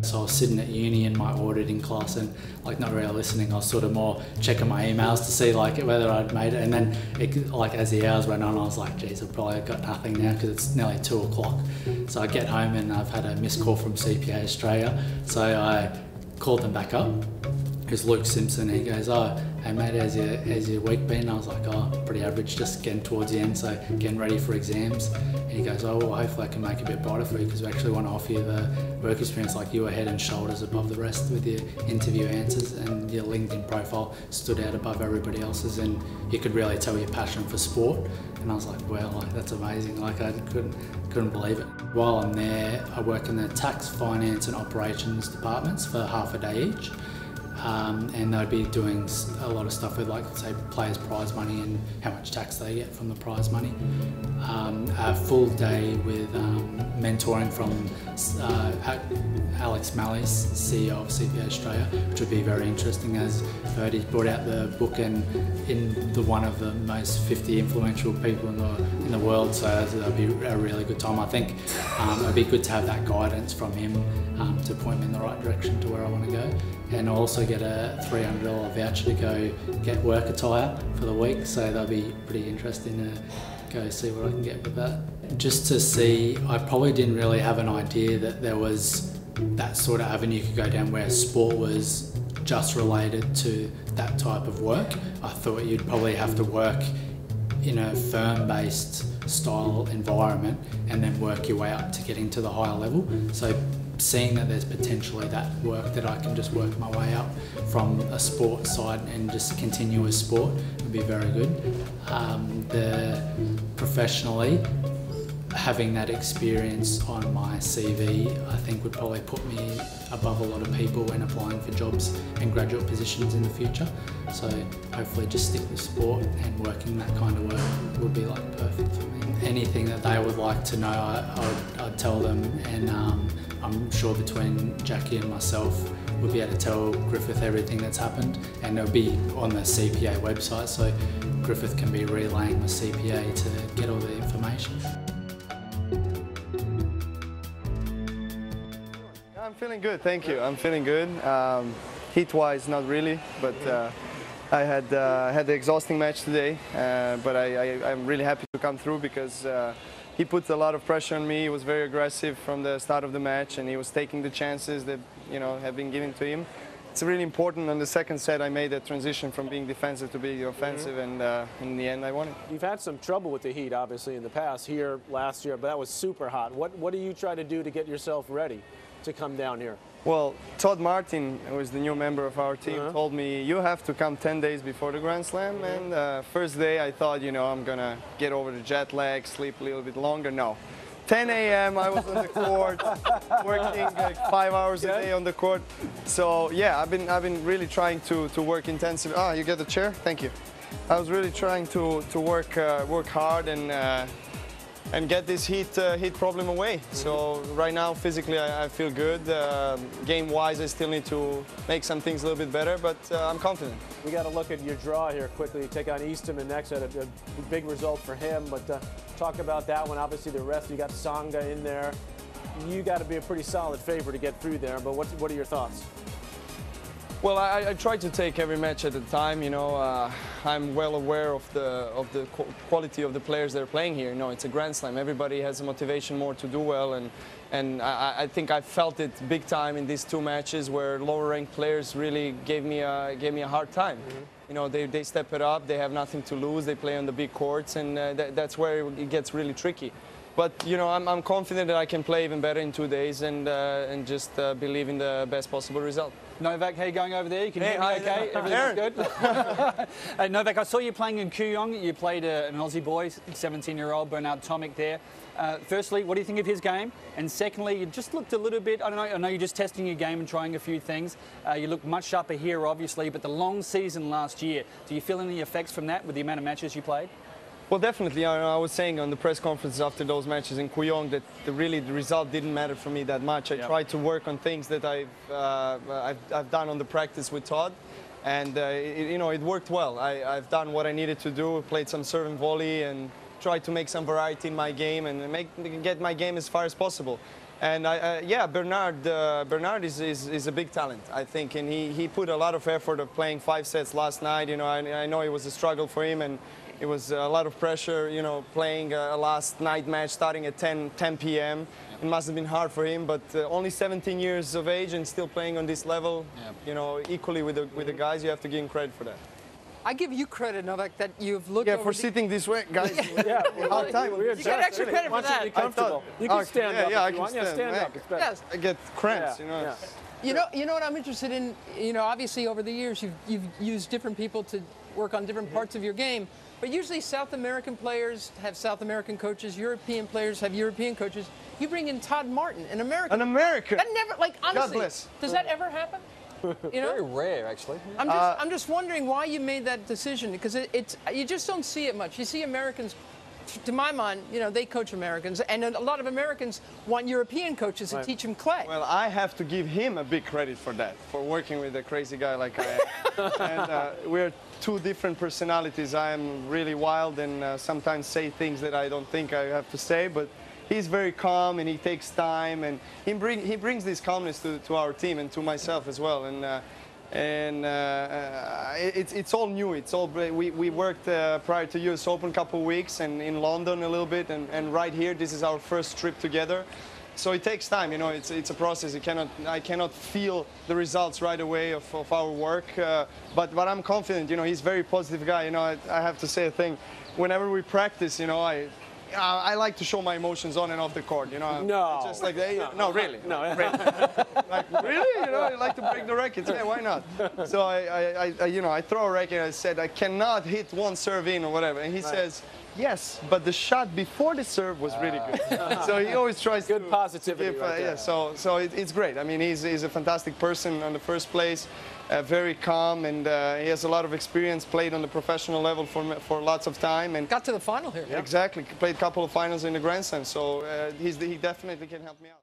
So I was sitting at uni in my auditing class and like not really listening. I was sort of more checking my emails to see like whether I'd made it. And then like as the hours went on, I was like, geez, I've probably got nothing now because it's nearly 2 o'clock. So I get home and I've had a missed call from CPA Australia. So I called them back up. It's Luke Simpson. He goes, oh, hey mate, how's your week been? I was like, oh, pretty average, just getting towards the end, so getting ready for exams. And he goes, oh, well, hopefully I can make it a bit brighter for you because we actually want to offer you the work experience. Like, you were head and shoulders above the rest with your interview answers, and your LinkedIn profile stood out above everybody else's, and you could really tell your passion for sport. And I was like, well, like, that's amazing. Like, I couldn't believe it. While I'm there, I work in the tax, finance and operations departments for half a day each. And they'd be doing a lot of stuff with, like, say, players' prize money and how much tax they get from the prize money. A full day with mentoring from Alex Mallis, CEO of CPA Australia, which would be very interesting, as I've heard he's brought out the book and in one of the most 50 influential people in the world, so that'd be a really good time. I think it'd be good to have that guidance from him to point me in the right direction to where I want to go. And I also get a $300 voucher to go get work attire for the week, so that'll be pretty interesting to go see what I can get with that. Just to see, I probably didn't really have an idea that there was that sort of avenue you could go down where sport was just related to that type of work. I thought you'd probably have to work in a firm-based style environment and then work your way up to getting to the higher level. So seeing that there's potentially that work that I can just work my way up from a sport side and just continue with sport would be very good. Professionally, having that experience on my CV, I think would probably put me above a lot of people when applying for jobs and graduate positions in the future. So hopefully just stick with sport, and working that kind of work would be like perfect for me. Anything that they would like to know, I'd tell them, and I'm sure between Jackie and myself we'll be able to tell Griffith everything that's happened, and it'll be on the CPA website, so Griffith can be relaying with CPA to get all the information. I'm feeling good, thank you. I'm feeling good. Heat-wise, not really, but I had the exhausting match today. But I'm really happy to come through because he put a lot of pressure on me. He was very aggressive from the start of the match, and he was taking the chances that have been given to him. It's really important. On the second set, I made that transition from being defensive to being offensive, and in the end, I won it. You've had some trouble with the heat, obviously, in the past, here last year, but that was super hot. What do you try to do to get yourself ready to come down here? Well, Todd Martin, who is the new member of our team, told me, you have to come 10 days before the Grand Slam. And first day, I thought, I'm going to get over the jet lag, sleep a little bit longer. No. 10 a.m. I was on the court, working like 5 hours a day on the court. So yeah, I've been really trying to work intensively. Ah, you get the chair? Thank you. I was really trying to work hard and get this heat problem away. So right now, physically, I feel good. Game-wise, I still need to make some things a little bit better, but I'm confident. We got to look at your draw here quickly. You take on Eastman next, had a big result for him, but talk about that one. Obviously, the rest, you got Sangha in there. You got to be a pretty solid favorite to get through there, but what are your thoughts? Well, I try to take every match at a time. I'm well aware of the quality of the players that are playing here. It's a Grand Slam. Everybody has a motivation more to do well, and I think I felt it big time in these two matches where lower-ranked players really gave me a hard time. They step it up. They have nothing to lose. They play on the big courts, and that's where it gets really tricky. But I'm confident that I can play even better in 2 days, and just believe in the best possible result. Novak, how are you going over there? You can hear me okay? Everything's good? Novak, I saw you playing in Kooyong. You played an Aussie boy, 17-year-old Bernard Tomic there. Firstly, what do you think of his game? And secondly, you just looked a little bit, I know you're just testing your game and trying a few things. You look much sharper here, obviously, but the long season last year, do you feel any effects from that with the amount of matches you played? Well, definitely. I was saying on the press conference after those matches in Kooyong that the result didn't matter for me that much. I tried to work on things that I've done on the practice with Todd, and it worked well. I've done what I needed to do, played some serve and volley, and tried to make some variety in my game and get my game as far as possible. And yeah, Bernard is a big talent, I think, and he put a lot of effort of playing 5 sets last night. You know, I know it was a struggle for him, and it was a lot of pressure, you know, playing a last night match starting at 10 p.m. It must have been hard for him, but only 17 years of age and still playing on this level, you know, equally with the guys, you have to give him credit for that. I give you credit, Novak, that you've looked Yeah, over for sitting this way, guys. Yeah, hard time. we're You get extra credit for that. Be comfortable. You can stand up. Yeah, I if you can want. stand. Yeah, stand Man, up. It's better. Yes. I get cramps, Yeah, you know. yeah. You know what I'm interested in? You know, obviously over the years you've used different people to work on different parts of your game, but usually South American players have South American coaches, European players have European coaches. You bring in Todd Martin, an American. An American. That never, like, honestly, God bless. does that ever happen? You know? Very rare, actually. I'm just wondering why you made that decision, because it's you just don't see it much. You see Americans, to my mind, you know, they coach Americans, and a lot of Americans want European coaches to teach them clay. Well, I have to give him a big credit for that, for working with a crazy guy like I am. And we're two different personalities. I am really wild and sometimes say things that I don't think I have to say, but he's very calm and he takes time, and he brings this calmness to our team and to myself as well. And it's all new. It's all we worked prior to US Open a couple of weeks and in London a little bit, and right here this is our first trip together. So it takes time, you know. It's a process. I cannot feel the results right away of our work, but I'm confident. You know, he's a very positive guy. You know, I have to say a thing. Whenever we practice, you know, I like to show my emotions on and off the court, you know. No. Just like that. No, really. No. Really. Like, really? You know, I like to break the rackets. Yeah, why not? So I throw a racket and I said, I cannot hit one serve in or whatever. And he says, yes, but the shot before the serve was really good. So he always tries Good to positivity give, right there. yeah, so it's great. I mean, he's a fantastic person in the first place. Very calm, and he has a lot of experience, played on the professional level for lots of time, and Got to the final here. exactly, played a couple of finals in the Grand Slam, so he definitely can help me out.